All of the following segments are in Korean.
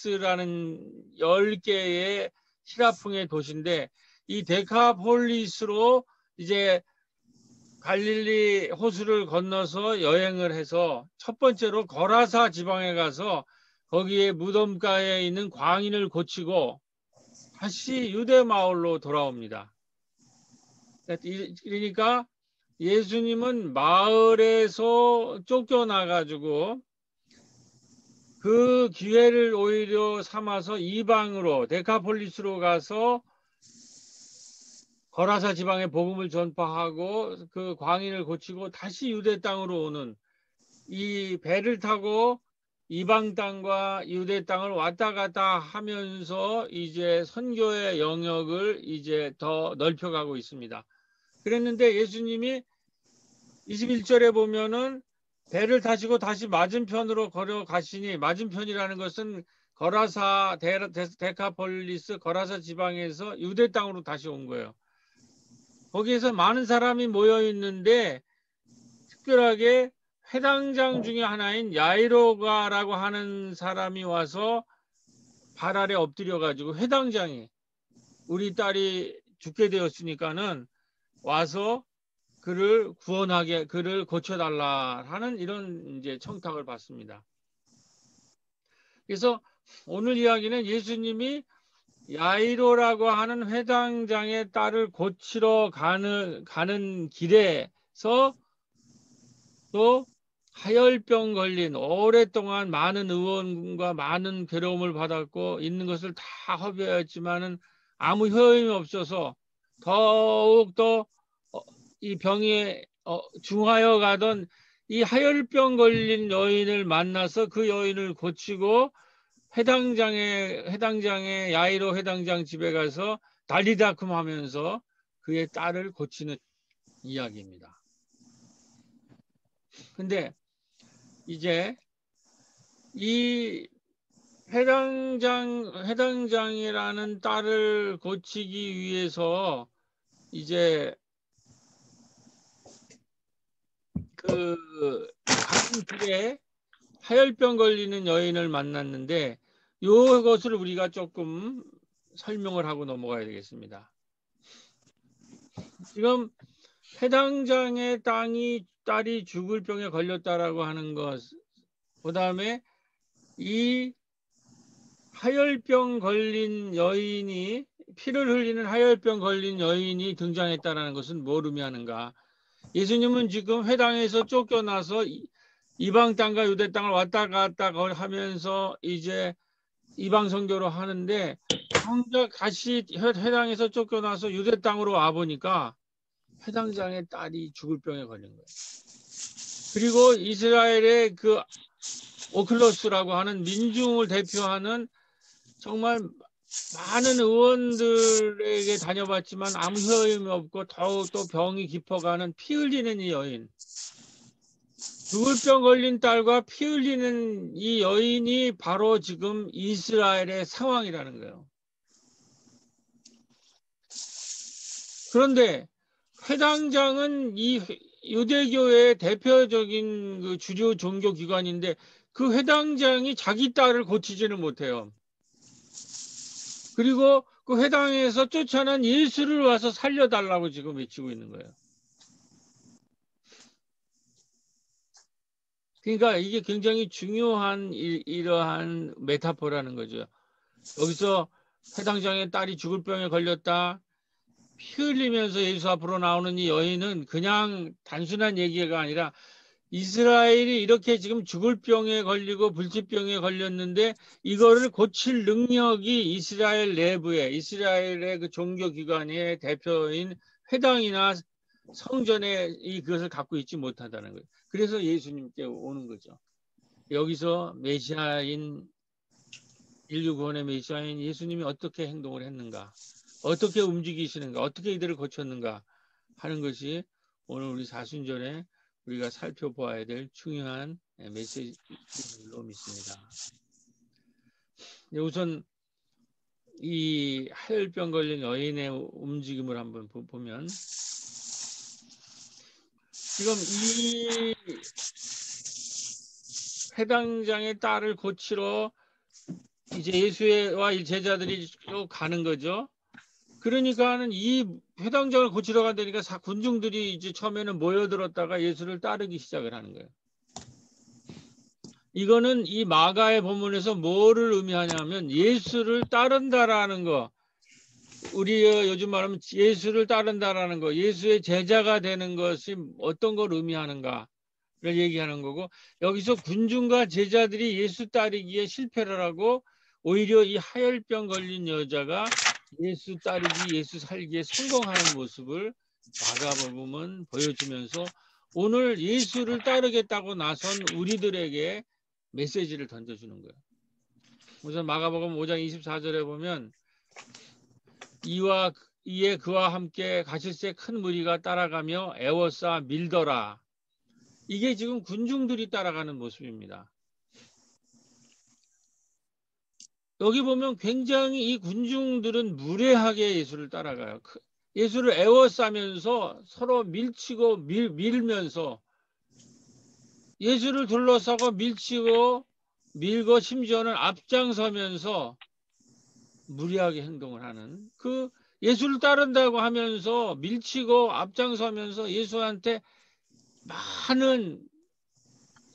데카폴리스라는 10개의 히라풍의 도시인데 이 데카폴리스로 이제 갈릴리 호수를 건너서 여행을 해서 첫 번째로 거라사 지방에 가서 거기에 무덤가에 있는 광인을 고치고 다시 유대 마을로 돌아옵니다. 그러니까 예수님은 마을에서 쫓겨나가지고 그 기회를 오히려 삼아서 이방으로 데카폴리스로 가서 거라사 지방에 복음을 전파하고 그 광인을 고치고 다시 유대 땅으로 오는 이 배를 타고 이방 땅과 유대 땅을 왔다 갔다 하면서 이제 선교의 영역을 이제 더 넓혀가고 있습니다. 그랬는데 예수님이 21절에 보면은 배를 타시고 다시 맞은편으로 걸어가시니, 맞은편이라는 것은 거라사 데카폴리스 거라사 지방에서 유대 땅으로 다시 온 거예요. 거기에서 많은 사람이 모여 있는데 특별하게 회당장 중에 하나인 야이로가라고 하는 사람이 와서 발 아래 엎드려 가지고 회당장이 우리 딸이 죽게 되었으니까는 와서 그를 구원하게, 그를 고쳐달라 하는 이런 이제 청탁을 받습니다. 그래서 오늘 이야기는 예수님이 야이로라고 하는 회당장의 딸을 고치러 가는 길에서 또 하열병 걸린 오랫동안 많은 의원과 많은 괴로움을 받았고 있는 것을 다 허비하였지만은 아무 효험이 없어서 더욱더 이 병에 중하여 가던 이 하열병 걸린 여인을 만나서 그 여인을 고치고 해당장의 야이로 해당장 집에 가서 달리다툼 하면서 그의 딸을 고치는 이야기입니다. 근데 이제 이 해당장이라는 딸을 고치기 위해서 이제 그 가는 길에 하열병 걸리는 여인을 만났는데 이것을 우리가 조금 설명을 하고 넘어가야 되겠습니다. 지금 해당장의 딸이 죽을 병에 걸렸다라고 하는 것, 그 다음에 이 하열병 걸린 여인이, 피를 흘리는 하열병 걸린 여인이 등장했다는 것은 뭘 의미하는가? 예수님은 지금 회당에서 쫓겨나서 이방 땅과 유대 땅을 왔다 갔다 하면서 이제 이방 선교로 하는데 정작 다시 회당에서 쫓겨나서 유대 땅으로 와보니까 회당장의 딸이 죽을 병에 걸린 거예요. 그리고 이스라엘의 그 오클로스라고 하는 민중을 대표하는 정말 많은 의원들에게 다녀봤지만 아무 효험이 없고 더욱더 병이 깊어가는 피 흘리는 이 여인, 죽을 병 걸린 딸과 피 흘리는 이 여인이 바로 지금 이스라엘의 상황이라는 거예요. 그런데 회당장은 이 유대교의 대표적인 그 주류 종교 기관인데 그 회당장이 자기 딸을 고치지는 못해요. 그리고 그 회당에서 쫓아난 예수를 와서 살려달라고 지금 외치고 있는 거예요. 그러니까 이게 굉장히 중요한 이러한 메타포라는 거죠. 여기서 회당장의 딸이 죽을 병에 걸렸다. 피 흘리면서 예수 앞으로 나오는 이 여인은 그냥 단순한 얘기가 아니라 이스라엘이 이렇게 지금 죽을 병에 걸리고 불치병에 걸렸는데 이거를 고칠 능력이 이스라엘 내부에, 이스라엘의 그 종교기관의 대표인 회당이나 성전에 그것을 갖고 있지 못하다는 거예요. 그래서 예수님께 오는 거죠. 여기서 메시아인, 인류 구원의 메시아인 예수님이 어떻게 행동을 했는가, 어떻게 움직이시는가, 어떻게 이들을 고쳤는가 하는 것이 오늘 우리 사순절에 우리가 살펴보아야 될 중요한 메시지로 믿습니다. 우선 이 하열병 걸린 여인의 움직임을 한번 보면 지금 이 회당장의 딸을 고치러 이제 예수와 이 제자들이 쭉 가는 거죠. 그러니까는 이 회당장을 고치러 간다니까 군중들이 이제 처음에는 모여들었다가 예수를 따르기 시작을 하는 거예요. 이거는 이 마가의 본문에서 뭐를 의미하냐면 예수를 따른다라는 거. 우리 요즘 말하면 예수를 따른다라는 거. 예수의 제자가 되는 것이 어떤 걸 의미하는가를 얘기하는 거고, 여기서 군중과 제자들이 예수 따르기에 실패를 하고 오히려 이 하혈병 걸린 여자가 예수 따르기, 예수 살기에 성공하는 모습을 마가복음은 보여주면서 오늘 예수를 따르겠다고 나선 우리들에게 메시지를 던져주는 거예요. 우선 마가복음 5장 24절에 보면 이에 그와 함께 가실새 큰 무리가 따라가며 애워싸 밀더라. 이게 지금 군중들이 따라가는 모습입니다. 여기 보면 굉장히 이 군중들은 무례하게 예수를 따라가요. 예수를 애워싸면서 서로 밀치고 밀면서 예수를 둘러싸고 밀치고 밀고 심지어는 앞장서면서 무리하게 행동을 하는 그 예수를 따른다고 하면서 밀치고 앞장서면서 예수한테 많은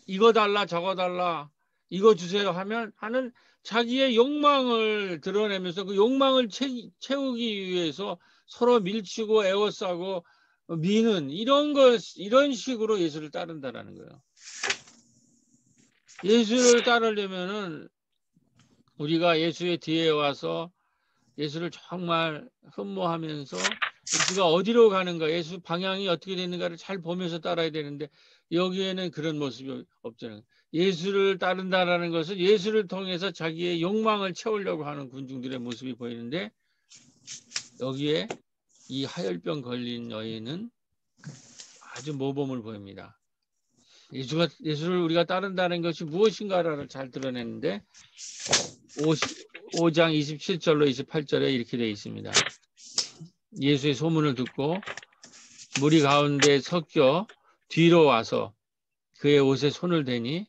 이거 달라 저거 달라 이거 주세요 하는 자기의 욕망을 드러내면서 그 욕망을 채우기 위해서 서로 밀치고 애워싸고 미는 이런 식으로 예수를 따른다라는 거예요. 예수를 따르려면은 우리가 예수의 뒤에 와서 예수를 정말 흠모하면서 예수가 어디로 가는가, 예수 방향이 어떻게 되는가를 잘 보면서 따라야 되는데 여기에는 그런 모습이 없잖아요. 예수를 따른다라는 것은 예수를 통해서 자기의 욕망을 채우려고 하는 군중들의 모습이 보이는데 여기에 이 하혈병 걸린 여인은 아주 모범을 보입니다. 예수를 우리가 따른다는 것이 무엇인가를 잘 드러냈는데 5장 27절로 28절에 이렇게 되어 있습니다. 예수의 소문을 듣고 무리 가운데 섞여 뒤로 와서 그의 옷에 손을 대니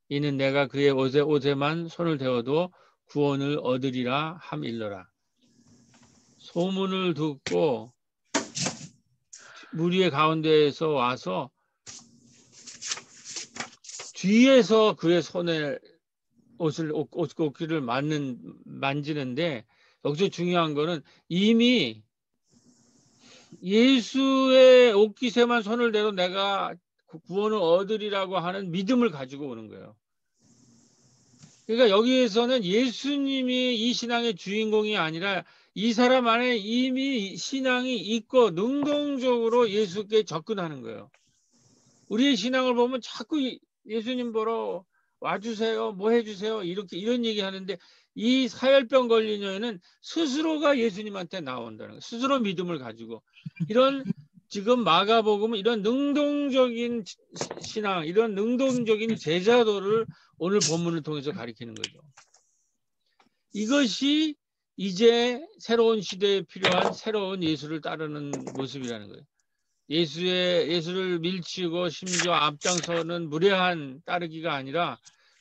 이는 내가 그의 옷에만 손을 대어도 구원을 얻으리라 함일러라. 소문을 듣고 무리의 가운데에서 와서 뒤에서 그의 손에 옷깃을 만지는데 여기서 중요한 거는 이미 예수의 옷깃에만 손을 대도 내가 구원을 얻으리라고 하는 믿음을 가지고 오는 거예요. 그러니까 여기에서는 예수님이 이 신앙의 주인공이 아니라 이 사람 안에 이미 신앙이 있고 능동적으로 예수께 접근하는 거예요. 우리의 신앙을 보면 자꾸 예수님 보러 와주세요, 뭐 해주세요, 이런 얘기 하는데 이 사혈병 걸린 여인은 스스로가 예수님한테 나온다는 거예요. 스스로 믿음을 가지고 이런 지금 마가복음은 이런 능동적인 신앙, 이런 능동적인 제자도를 오늘 본문을 통해서 가리키는 거죠. 이것이 이제 새로운 시대에 필요한 새로운 예수를 따르는 모습이라는 거예요. 예수를 밀치고 심지어 앞장서는 무례한 따르기가 아니라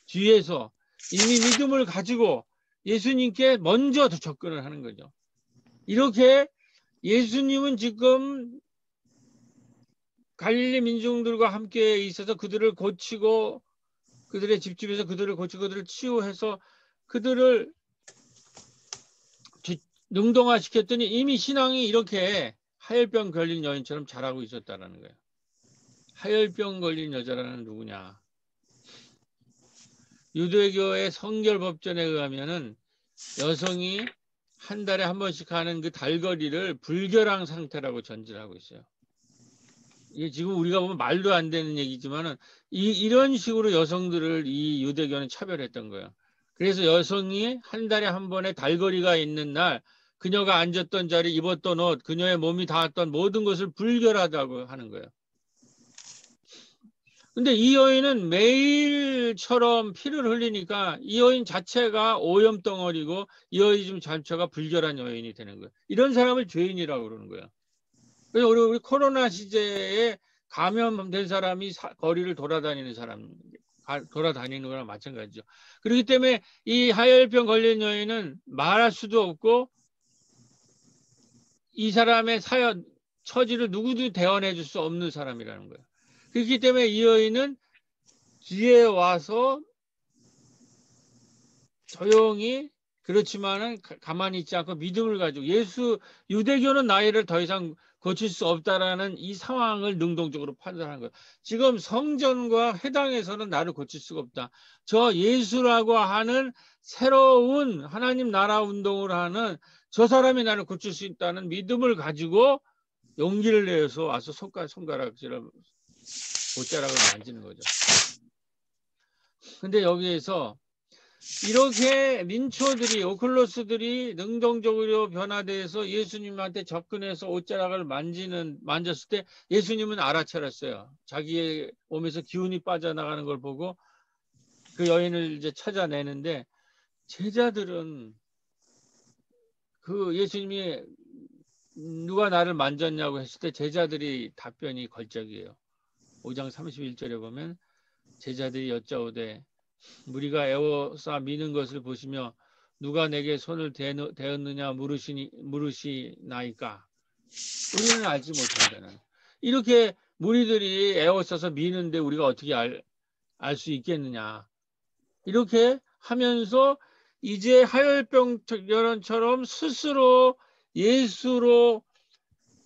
뒤에서 이미 믿음을 가지고 예수님께 먼저 접근을 하는 거죠. 이렇게 예수님은 지금 갈릴리 민중들과 함께 있어서 그들을 고치고 그들의 집집에서 그들을 고치고 그들을 치유해서 그들을 능동화시켰더니 이미 신앙이 이렇게 하혈병 걸린 여인처럼 자라고 있었다는 거예요. 하혈병 걸린 여자라는 누구냐? 유대교의 성결법전에 의하면은 여성이 한 달에 한 번씩 하는 그 달거리를 불결한 상태라고 전제하고 있어요. 이게 지금 우리가 보면 말도 안 되는 얘기지만은 이런 식으로 여성들을 이 유대교는 차별했던 거예요. 그래서 여성이 한 달에 한 번의 달거리가 있는 날 그녀가 앉았던 자리, 입었던 옷, 그녀의 몸이 닿았던 모든 것을 불결하다고 하는 거예요. 근데 이 여인은 매일처럼 피를 흘리니까 이 여인 자체가 오염덩어리고 이 여인 자체가 불결한 여인이 되는 거예요. 이런 사람을 죄인이라고 그러는 거예요. 그래서 우리 코로나 시대에 감염된 사람이 거리를 돌아다니는 사람, 돌아다니는 거랑 마찬가지죠. 그렇기 때문에 이 하혈병 걸린 여인은 말할 수도 없고 이 사람의 사연, 처지를 누구도 대언해 줄 수 없는 사람이라는 거예요. 그렇기 때문에 이 여인은 뒤에 와서 조용히 그렇지만은 가만히 있지 않고 믿음을 가지고 유대교는 나이를 더 이상 고칠 수 없다라는 이 상황을 능동적으로 판단한 거예요. 지금 성전과 회당에서는 나를 고칠 수가 없다. 저 예수라고 하는 새로운 하나님 나라 운동을 하는 저 사람이 나를 고칠 수 있다는 믿음을 가지고 용기를 내서 와서 손가락질을 옷자락을 만지는 거죠. 근데 여기에서 이렇게 민초들이 오클로스들이 능동적으로 변화돼서 예수님한테 접근해서 옷자락을 만졌을 때 예수님은 알아차렸어요. 자기의 몸에서 기운이 빠져나가는 걸 보고 그 여인을 이제 찾아내는데 제자들은 그 예수님이 누가 나를 만졌냐고 했을 때 제자들이 답변이 걸적이에요. 5장 31절에 보면 제자들이 여짜오되 무리가 에워싸 미는 것을 보시며 누가 내게 손을 대었느냐 물으시나이까. 우리는 알지 못한다는. 이렇게 무리들이 에워싸서 미는데 우리가 어떻게 알 수 있겠느냐. 이렇게 하면서 이제 하혈병처럼 스스로 예수로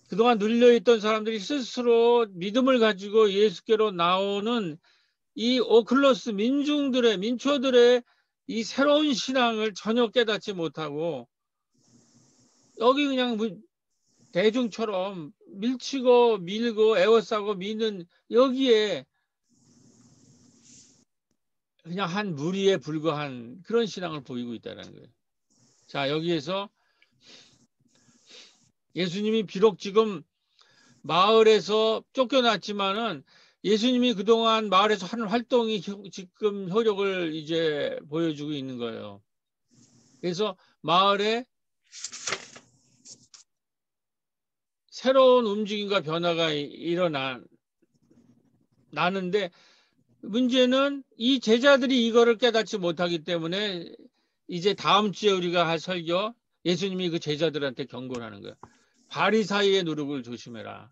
그동안 눌려있던 사람들이 스스로 믿음을 가지고 예수께로 나오는 이 오클로스 민초들의 이 새로운 신앙을 전혀 깨닫지 못하고 여기 그냥 대중처럼 밀치고 밀고 에워싸고 미는 여기에 그냥 한 무리에 불과한 그런 신앙을 보이고 있다는 거예요. 자, 여기에서 예수님이 비록 지금 마을에서 쫓겨났지만은 예수님이 그동안 마을에서 하는 활동이 지금 효력을 이제 보여주고 있는 거예요. 그래서 마을에 새로운 움직임과 변화가 나는데 문제는 이 제자들이 이거를 깨닫지 못하기 때문에 이제 다음 주에 우리가 할 설교 예수님이 그 제자들한테 경고를 하는 거예요. 바리사이의 누룩을 조심해라.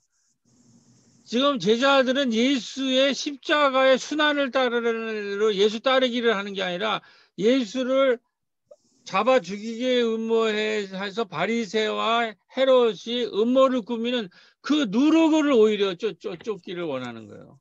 지금 제자들은 예수의 십자가의 순환을 따르려 예수 따르기를 하는 게 아니라 예수를 잡아 죽이게 음모해서 바리새와 헤롯이 음모를 꾸미는 그 누룩을 오히려 쫓기를 원하는 거예요.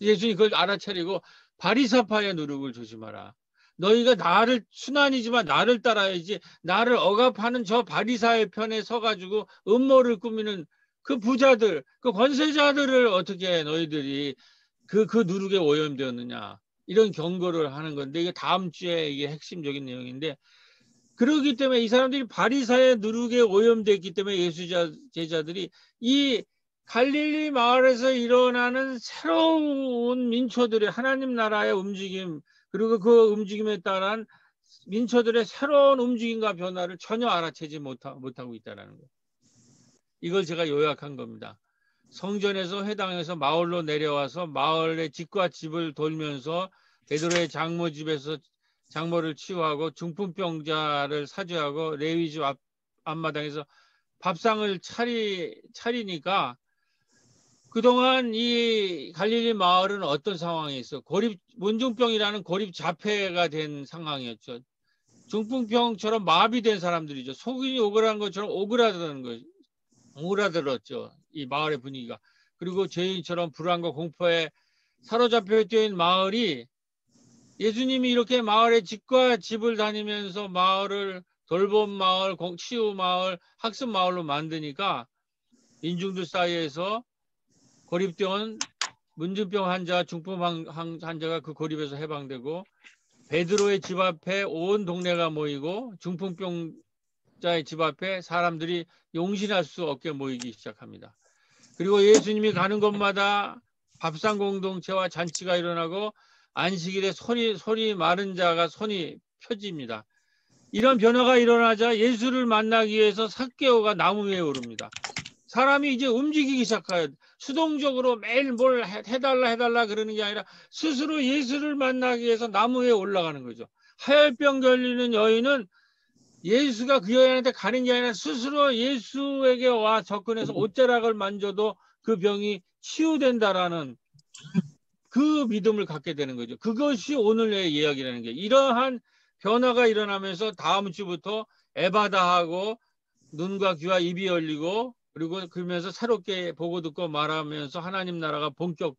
예수님이 그걸 알아차리고 바리사파의 누룩을 조심하라. 너희가 나를 순환이지만 나를 따라야지 나를 억압하는 저 바리사의 편에 서가지고 음모를 꾸미는 그 부자들, 그 권세자들을 어떻게 너희들이 그 누룩에 오염되었느냐 이런 경고를 하는 건데 이게 다음 주에 이게 핵심적인 내용인데 그러기 때문에 이 사람들이 바리사의 누룩에 오염됐기 때문에 예수 제자들이 이 갈릴리 마을에서 일어나는 새로운 민초들의 하나님 나라의 움직임 그리고 그 움직임에 따른 민초들의 새로운 움직임과 변화를 전혀 알아채지 못하고 있다는 거예요. 이걸 제가 요약한 겁니다. 성전에서 회당에서 마을로 내려와서 마을의 집과 집을 돌면서 베드로의 장모 집에서 장모를 치유하고 중풍병자를 사죄하고 레위지 앞마당에서 밥상을 차리니까 그동안 이 갈릴리 마을은 어떤 상황에 있어? 문중병이라는 고립 자폐가 된 상황이었죠. 중풍병처럼 마비된 사람들이죠. 속이 오그라든 것처럼 오그라들었죠. 이 마을의 분위기가. 그리고 죄인처럼 불안과 공포에 사로잡혀 있던 마을이 예수님이 이렇게 마을의 집과 집을 다니면서 마을을 돌봄 마을, 치유 마을, 학습 마을로 만드니까 인중들 사이에서 고립된 문중병 환자, 중풍 환자가 그 고립에서 해방되고 베드로의 집 앞에 온 동네가 모이고 중풍병자의 집 앞에 사람들이 용신할 수 없게 모이기 시작합니다. 그리고 예수님이 가는 곳마다 밥상 공동체와 잔치가 일어나고 안식일에 손이 마른 자가 손이 펴집니다. 이런 변화가 일어나자 예수를 만나기 위해서 삭개오가 나무 위에 오릅니다. 사람이 이제 움직이기 시작해요. 수동적으로 매일 뭘 해달라 그러는 게 아니라 스스로 예수를 만나기 위해서 나무 위에 올라가는 거죠. 하혈병 걸리는 여인은 예수가 그 여인한테 가는 게 아니라 스스로 예수에게 와 접근해서 옷자락을 만져도 그 병이 치유된다라는 그 믿음을 갖게 되는 거죠. 그것이 오늘의 이야기라는 게, 이러한 변화가 일어나면서 다음 주부터 에바다하고 눈과 귀와 입이 열리고, 그리고 그러면서 새롭게 보고 듣고 말하면서 하나님 나라가 본격적으로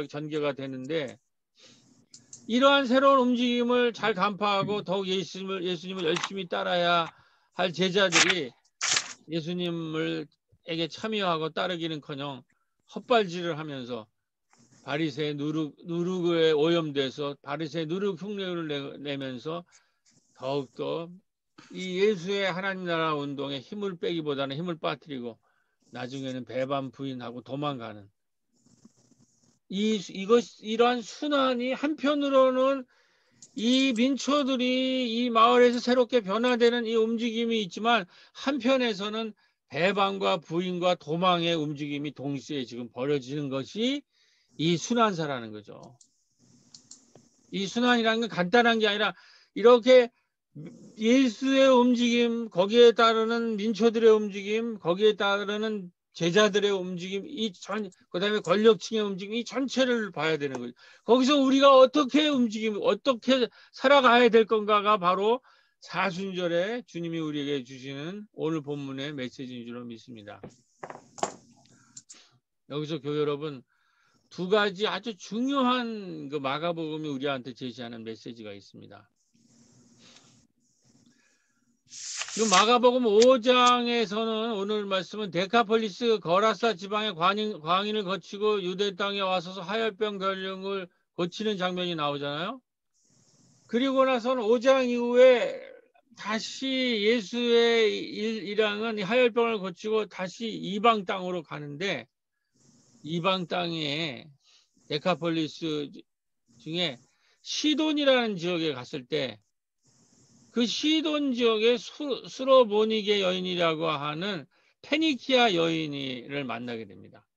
전개가 되는데, 이러한 새로운 움직임을 잘 간파하고 더욱 예수님을 열심히 따라야 할 제자들이 예수님에게 참여하고 따르기는커녕 헛발질을 하면서 바리새의 누룩에 오염돼서 바리새의 누룩 흉내를 내면서 더욱더 이 예수의 하나님 나라 운동에 힘을 빼기보다는 힘을 빠뜨리고 나중에는 배반 부인하고 도망가는 이러한 순환이, 한편으로는 이 민초들이 이 마을에서 새롭게 변화되는 이 움직임이 있지만, 한편에서는 배반과 부인과 도망의 움직임이 동시에 지금 벌어지는 것이 이 순환사라는 거죠. 이 순환이라는 건 간단한 게 아니라 이렇게 예수의 움직임, 거기에 따르는 민초들의 움직임, 거기에 따르는 제자들의 움직임, 그다음에 권력층의 움직임, 이 전체를 봐야 되는 거죠. 거기서 우리가 어떻게 어떻게 살아가야 될 건가가 바로 사순절에 주님이 우리에게 주시는 오늘 본문의 메시지인 줄 믿습니다. 여기서 교회 여러분, 두 가지 아주 중요한 그 마가복음이 우리한테 제시하는 메시지가 있습니다. 이 마가복음 5장에서는 오늘 말씀은 데카폴리스 거라사 지방의 광인을 거치고 유대 땅에 와서 하혈병 결령을 고치는 장면이 나오잖아요. 그리고 나서는 5장 이후에 다시 예수의 일왕은 하혈병을 고치고 다시 이방 땅으로 가는데, 이방 땅에 데카폴리스 중에 시돈이라는 지역에 갔을 때 그 시돈 지역의 수로보니게 여인이라고 하는 페니키아 여인을 만나게 됩니다.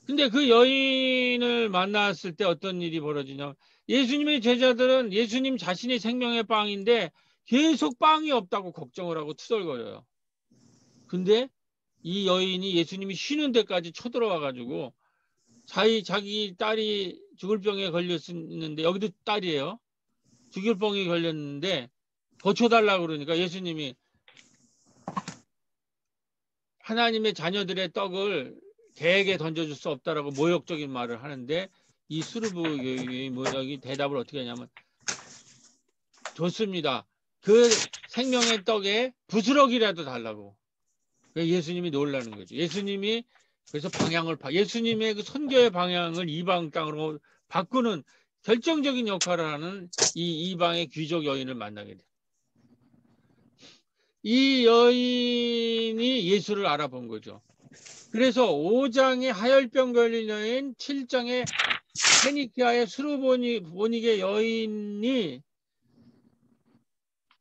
근데 그 여인을 만났을 때 어떤 일이 벌어지냐면, 예수님의 제자들은 예수님 자신이 생명의 빵인데 계속 빵이 없다고 걱정을 하고 투덜거려요. 근데 이 여인이 예수님이 쉬는 데까지 쳐들어와 가지고 자기 딸이 죽을 병에 걸렸는데, 여기도 딸이에요. 죽을 병에 걸렸는데 고쳐달라고 그러니까 예수님이 하나님의 자녀들의 떡을 개에게 던져줄 수 없다라고 모욕적인 말을 하는데, 이 수르부의 모욕이 대답을 어떻게 하냐면, 좋습니다. 그 생명의 떡에 부스러기라도 달라고. 예수님이 놀라는 거죠. 예수님이 그래서 예수님의 그 선교의 방향을 이방 땅으로 바꾸는 결정적인 역할을 하는 이 이방의 귀족 여인을 만나게 돼요. 이 여인이 예수를 알아본 거죠. 그래서 5장의 하혈병 걸린 여인, 7장의 페니키아의 수르보니게 여인이,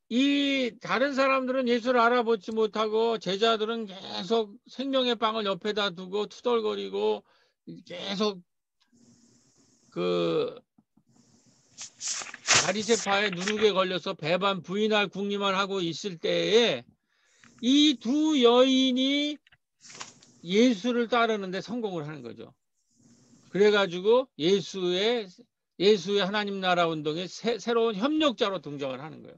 이 다른 사람들은 예수를 알아보지 못하고 제자들은 계속 생명의 빵을 옆에다 두고 투덜거리고 계속 그 바리새파의 누룩에 걸려서 배반 부인할 궁리만 하고 있을 때에 이 두 여인이 예수를 따르는데 성공을 하는 거죠. 그래가지고 예수의 하나님 나라 운동의 새로운 협력자로 등장을 하는 거예요.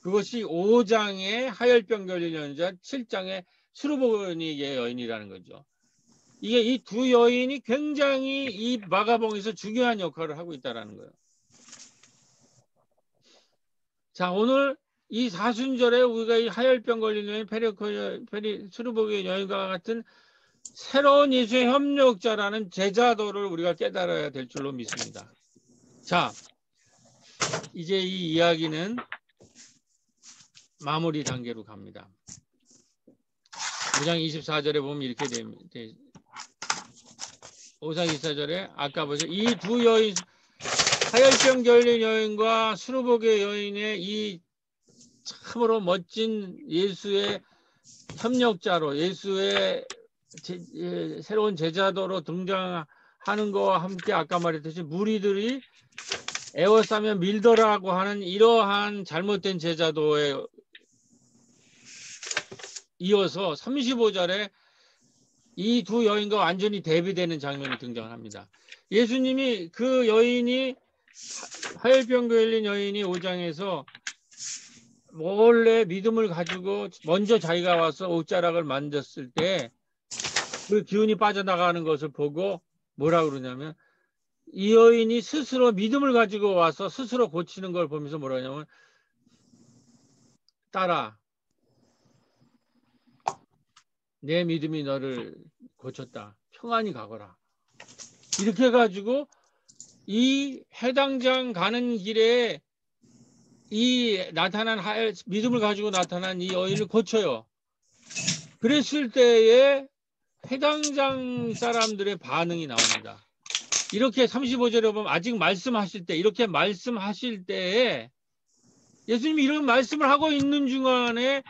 그것이 5장의 하혈병 걸린 여인자, 7장의 수르보니게 여인이라는 거죠. 이게 이 두 여인이 굉장히 이 마가복음에서 중요한 역할을 하고 있다는 거예요. 자, 오늘 이 사순절에 우리가 이 하혈병 걸린 여인, 수르보니게 여인과 같은 새로운 예수의 협력자라는 제자도를 우리가 깨달아야 될 줄로 믿습니다. 자, 이제 이 이야기는 마무리 단계로 갑니다. 5장 24절에 보면 이렇게 됩니다. 5장 24절에 아까 보세요. 이 두 여인, 하혈병 걸린 여인과 수르보게 여인의 이 참으로 멋진 예수의 협력자로 예수의 새로운 제자도로 등장하는 것과 함께 아까 말했듯이 무리들이 에워싸면 밀더라고 하는 이러한 잘못된 제자도에 이어서 35절에 이 두 여인과 완전히 대비되는 장면이 등장합니다. 예수님이 그 여인이 화열병 걸린 여인이 5장에서 몰래 믿음을 가지고 먼저 자기가 와서 옷자락을 만졌을 때 그 기운이 빠져나가는 것을 보고 뭐라 그러냐면 이 여인이 스스로 믿음을 가지고 와서 스스로 고치는 걸 보면서 뭐라 하냐면 딸아 내 믿음이 너를 고쳤다. 평안히 가거라. 이렇게 해가지고 이 해당장 가는 길에 이 나타난 믿음을 가지고 나타난 이 여인을 고쳐요. 그랬을 때에 해당장 사람들의 반응이 나옵니다. 이렇게 35절에 보면 아직 말씀하실 때 이렇게 말씀하실 때에 예수님이 이런 말씀을 하고 있는 중간에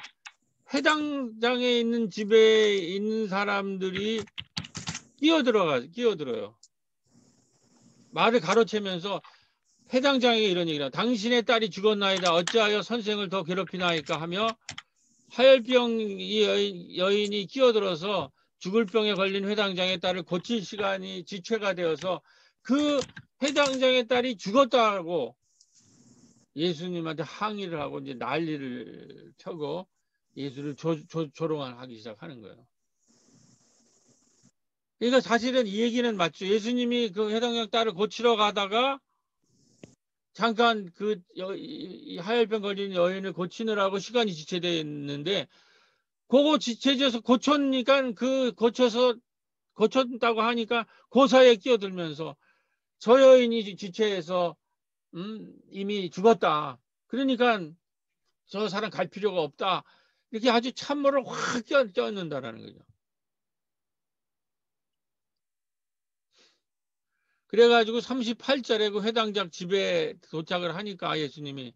해당장에 있는 집에 있는 사람들이 끼어들어요. 말을 가로채면서 해당장에게 이런 얘기를 해요. 당신의 딸이 죽었나이다. 어찌하여 선생을 더 괴롭히나이까 하며 화열병 여인이 끼어들어서 죽을 병에 걸린 회당장의 딸을 고칠 시간이 지체가 되어서 그 회당장의 딸이 죽었다고 예수님한테 항의를 하고 이제 난리를 펴고 예수를 조롱하기 시작하는 거예요. 그러니까 사실은 이 얘기는 맞죠. 예수님이 그 회당장 딸을 고치러 가다가 잠깐 그 하열병 걸린 여인을 고치느라고 시간이 지체되어 있는데 그거 지체져서 고쳤으니까 그 고쳤다고 하니까 그 사이에 끼어들면서 저 여인이 지체해서 이미 죽었다. 그러니까 저 사람 갈 필요가 없다. 이렇게 아주 찬물을 확 껴넣는다라는 거죠. 그래가지고 38절에 그 회당장 집에 도착을 하니까 예수님이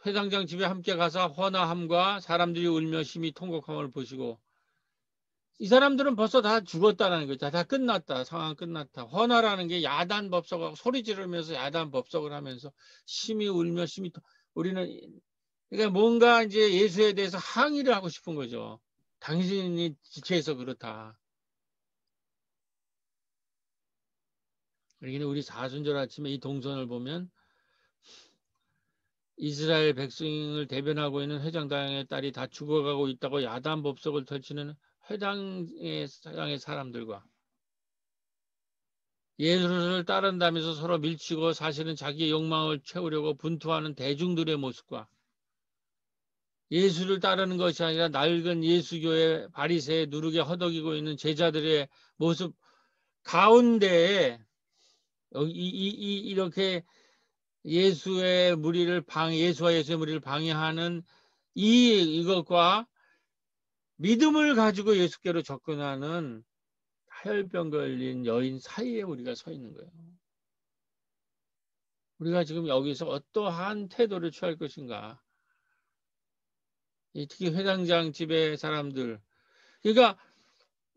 회당장 집에 함께 가서 헌화함과 사람들이 울며 심히 통곡함을 보시고 이 사람들은 벌써 다 죽었다는 거죠. 다 끝났다. 상황 끝났다. 헌화라는 게 야단 법석하고 소리 지르면서 야단 법석을 하면서 심히 울며 심히 우리는 그러니까 뭔가 이제 예수에 대해서 항의를 하고 싶은 거죠. 당신이 지체해서 그렇다. 그러기는 우리 사순절 아침에 이 동선을 보면 이스라엘 백성을 대변하고 있는 회장당의 딸이 다 죽어가고 있다고 야단 법석을 펼치는 회당의 사람들과 예수를 따른다면서 서로 밀치고 사실은 자기의 욕망을 채우려고 분투하는 대중들의 모습과 예수를 따르는 것이 아니라 낡은 예수교의 바리새에 누르게 허덕이고 있는 제자들의 모습 가운데에 이렇게 예수와 예수의 무리를 방해하는 이것과 믿음을 가지고 예수께로 접근하는 하열병 걸린 여인 사이에 우리가 서 있는 거예요. 우리가 지금 여기서 어떠한 태도를 취할 것인가. 특히 회당장 집의 사람들. 그러니까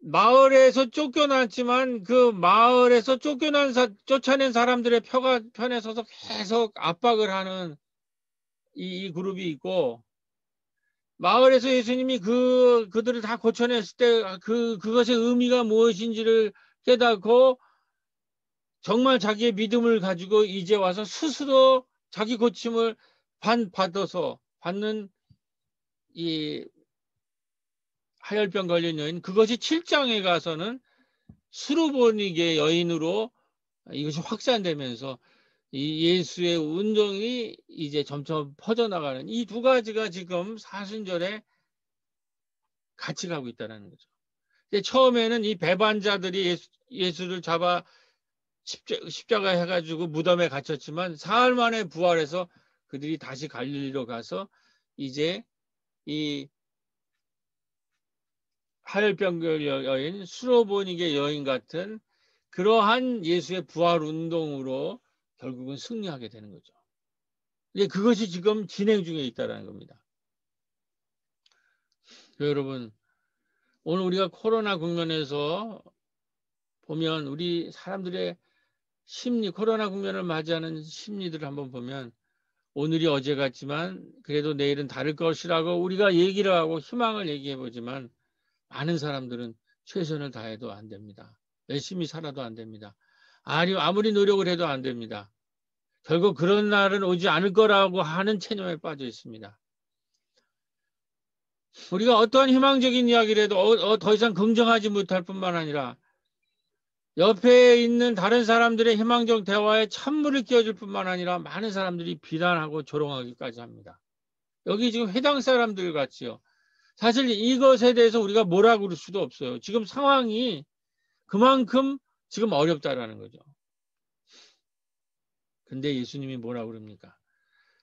마을에서 쫓겨났지만 그 마을에서 쫓아낸 사람들의 편에 서서 계속 압박을 하는 이 그룹이 있고 마을에서 예수님이 그들을 다 고쳐냈을 때 그것의 의미가 무엇인지를 깨닫고 정말 자기의 믿음을 가지고 이제 와서 스스로 자기 고침을 받아서 받는 이 하열병 걸린 여인, 그것이 7장에 가서는 수르보니게 여인으로 이것이 확산되면서 이 예수의 운동이 이제 점점 퍼져나가는 이 두 가지가 지금 사순절에 같이 가고 있다는 거죠. 처음에는 이 배반자들이 예수를 잡아 십자가 해가지고 무덤에 갇혔지만 사흘 만에 부활해서 그들이 다시 갈릴리로 가서 이제 이 하열병 여인, 수로보니게 여인 같은 그러한 예수의 부활 운동으로 결국은 승리하게 되는 거죠. 그것이 지금 진행 중에 있다는 겁니다. 여러분, 오늘 우리가 코로나 국면에서 보면 우리 사람들의 심리, 코로나 국면을 맞이하는 심리들을 한번 보면 오늘이 어제 같지만 그래도 내일은 다를 것이라고 우리가 얘기를 하고 희망을 얘기해 보지만 많은 사람들은 최선을 다해도 안 됩니다. 열심히 살아도 안 됩니다. 아무리 노력을 해도 안 됩니다. 결국 그런 날은 오지 않을 거라고 하는 체념에 빠져 있습니다. 우리가 어떠한 희망적인 이야기를 해도 더 이상 긍정하지 못할 뿐만 아니라 옆에 있는 다른 사람들의 희망적 대화에 찬물을 끼워줄 뿐만 아니라 많은 사람들이 비난하고 조롱하기까지 합니다. 여기 지금 해당 사람들 같지요. 사실 이것에 대해서 우리가 뭐라고 그럴 수도 없어요. 지금 상황이 그만큼 지금 어렵다라는 거죠. 근데 예수님이 뭐라고 그럽니까?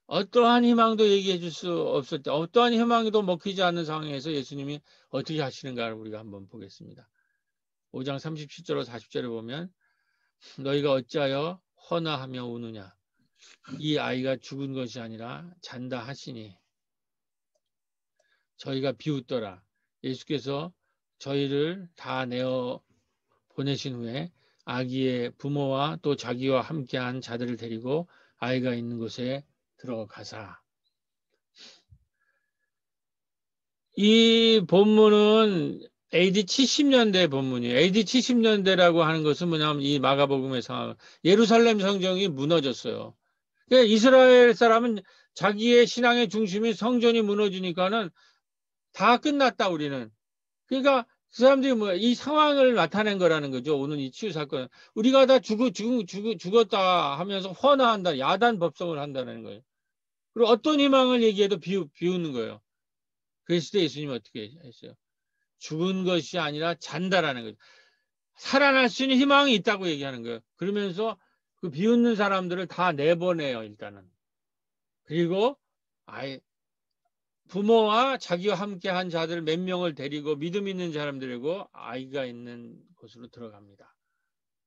어떠한 희망도 얘기해 줄 수 없을 때, 어떠한 희망도 먹히지 않는 상황에서 예수님이 어떻게 하시는가를 우리가 한번 보겠습니다. 5장 37절로 40절에 보면 너희가 어찌하여 허나하며 우느냐? 이 아이가 죽은 것이 아니라 잔다 하시니 저희가 비웃더라. 예수께서 저희를 다 내어 보내신 후에 아기의 부모와 또 자기와 함께한 자들을 데리고 아이가 있는 곳에 들어가사. 이 본문은 AD 70년대 본문이에요. AD 70년대라고 하는 것은 뭐냐면 이 마가복음의 상황. 예루살렘 성전이 무너졌어요. 그러니까 이스라엘 사람은 자기의 신앙의 중심이 성전이 무너지니까는 다 끝났다 우리는. 그러니까 그 사람들이 이 상황을 나타낸 거라는 거죠. 오늘 이 치유 사건. 우리가 다 죽었다 하면서 헌화한다. 야단 법석을 한다는 거예요. 그리고 어떤 희망을 얘기해도 비웃는 거예요. 그랬을 때 예수님이 어떻게 했어요? 죽은 것이 아니라 잔다라는 거죠. 살아날 수 있는 희망이 있다고 얘기하는 거예요. 그러면서 그 비웃는 사람들을 다 내보내요, 일단은. 그리고 부모와 자기와 함께 한 자들 몇 명을 데리고 믿음 있는 사람들이고 아이가 있는 곳으로 들어갑니다.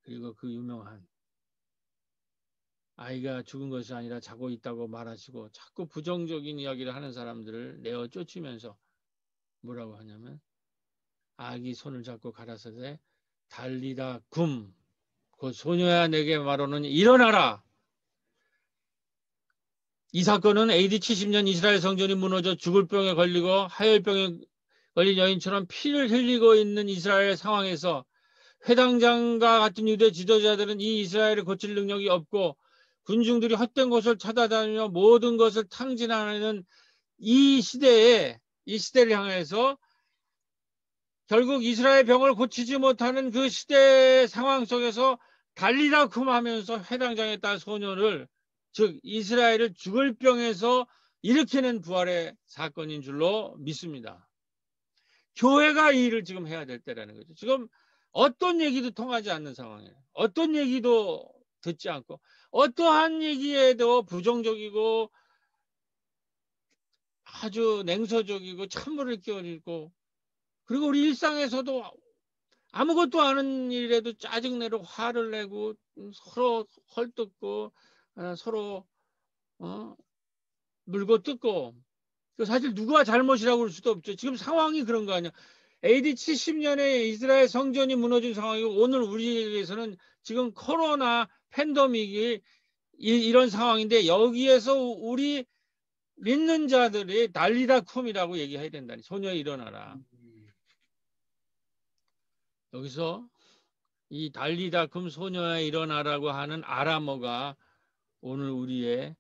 그리고 그 유명한 아이가 죽은 것이 아니라 자고 있다고 말하시고 자꾸 부정적인 이야기를 하는 사람들을 내어 쫓으면서 뭐라고 하냐면 아기 손을 잡고 가라사대 달리다 굼 그 소녀야 내게 말하노니 일어나라. 이 사건은 AD 70년 이스라엘 성전이 무너져 죽을 병에 걸리고 하혈병에 걸린 여인처럼 피를 흘리고 있는 이스라엘 상황에서 회당장과 같은 유대 지도자들은 이 이스라엘을 고칠 능력이 없고 군중들이 헛된 곳을 찾아다니며 모든 것을 탕진하는 이 시대를 향해서 결국 이스라엘 병을 고치지 못하는 그 시대 상황 속에서 달리다 쿰하면서 회당장에 딸 소녀를 즉 이스라엘을 죽을 병에서 일으키는 부활의 사건인 줄로 믿습니다. 교회가 이 일을 지금 해야 될 때라는 거죠. 지금 어떤 얘기도 통하지 않는 상황이에요. 어떤 얘기도 듣지 않고 어떠한 얘기에도 부정적이고 아주 냉소적이고 찬물을 끼얹고 그리고 우리 일상에서도 아무것도 아는 일에도 짜증내고 화를 내고 서로 헐뜯고 서로 물고 뜯고 사실 누가 잘못이라고 할 수도 없죠. 지금 상황이 그런 거 아니야. AD 70년에 이스라엘 성전이 무너진 상황이고 오늘 우리에게서는 지금 코로나 팬데믹이 이런 상황인데 여기에서 우리 믿는 자들이 달리다 쿰이라고 얘기해야 된다니. 소녀 일어나라. 여기서 이 달리다 쿰 소녀야 일어나라고 하는 아람어가 오늘 우리의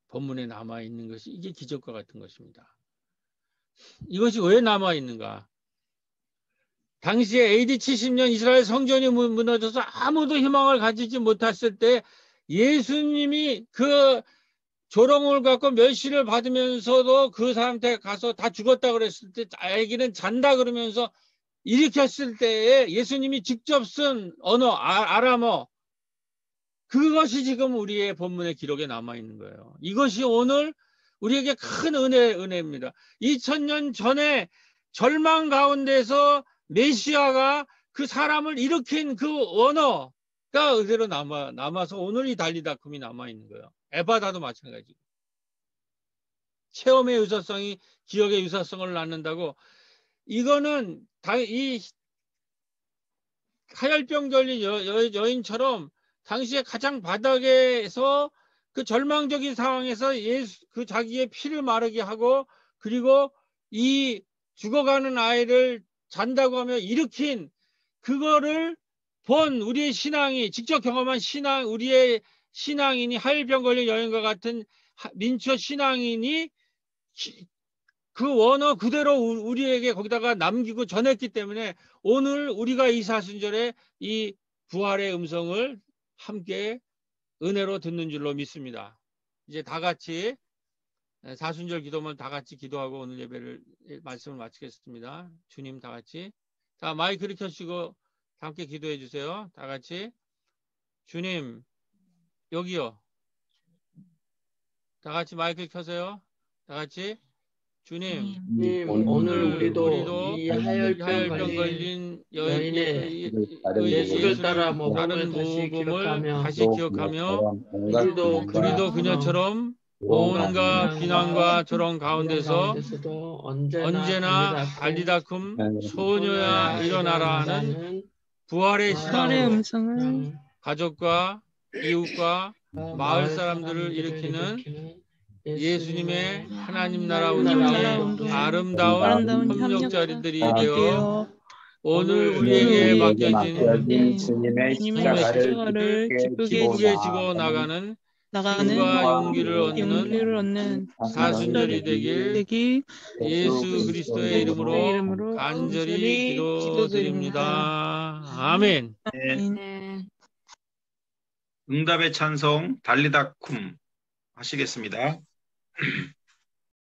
본문에 남아있는 것이 이게 기적과 같은 것입니다. 이것이 왜 남아있는가? 당시에 AD 70년 이스라엘 성전이 무너져서 아무도 희망을 가지지 못했을 때 예수님이 그 조롱을 갖고 멸시를 받으면서도 그 사람한테 가서 다 죽었다 그랬을 때 아기는 잔다 그러면서 일으켰을 때에 예수님이 직접 쓴 언어 아람어 그것이 지금 우리의 본문의 기록에 남아있는 거예요. 이것이 오늘 우리에게 큰 은혜입니다. 2000년 전에 절망 가운데서 메시아가 그 사람을 일으킨 그 언어가 그대로 남아서 오늘 이 달리다 쿰이 남아있는 거예요. 에바다도 마찬가지고. 체험의 유사성이 기억의 유사성을 낳는다고 이거는 이 하열병 걸린 여인처럼 당시에 가장 바닥에서 그 절망적인 상황에서 그 자기의 피를 마르게 하고, 그리고 이 죽어가는 아이를 잔다고 하며 일으킨 그거를 본 우리의 신앙이, 직접 경험한 우리의 신앙인이, 하열병 걸린 여인과 같은 민초 신앙인이 그 원어 그대로 우리에게 거기다가 남기고 전했기 때문에 오늘 우리가 이 사순절에 이 부활의 음성을 함께 은혜로 듣는 줄로 믿습니다. 이제 다 같이 사순절 기도만 다 같이 기도하고 오늘 말씀을 마치겠습니다. 주님, 다 같이. 자, 마이크를 켜시고 함께 기도해 주세요. 다 같이. 주님, 여기요. 다 같이 마이크를 켜세요. 다 같이. 주님, 오늘 우리도 이 하열병 걸린 여인의 예수를 따라 다른 모범을 다시 기억하며 우리도 그녀처럼 온갖 비난과 조롱 가운데서 언제나 알리다쿰 소녀야 일어나라 하는 부활의 신앙으로 가족과 이웃과 마을 사람들을 일으키는 예수님의 하나님 나라 운동의 아름다운 협력자들이 되어 오늘 우리에게 맡겨진 주님의 십자가를 기쁘게 지고 나가는 힘과 용기를 얻는 사순절이 되길 예수 그리스도의 이름으로 간절히 기도드립니다. 아멘. 응답의 찬송 달리다쿰 하시겠습니다.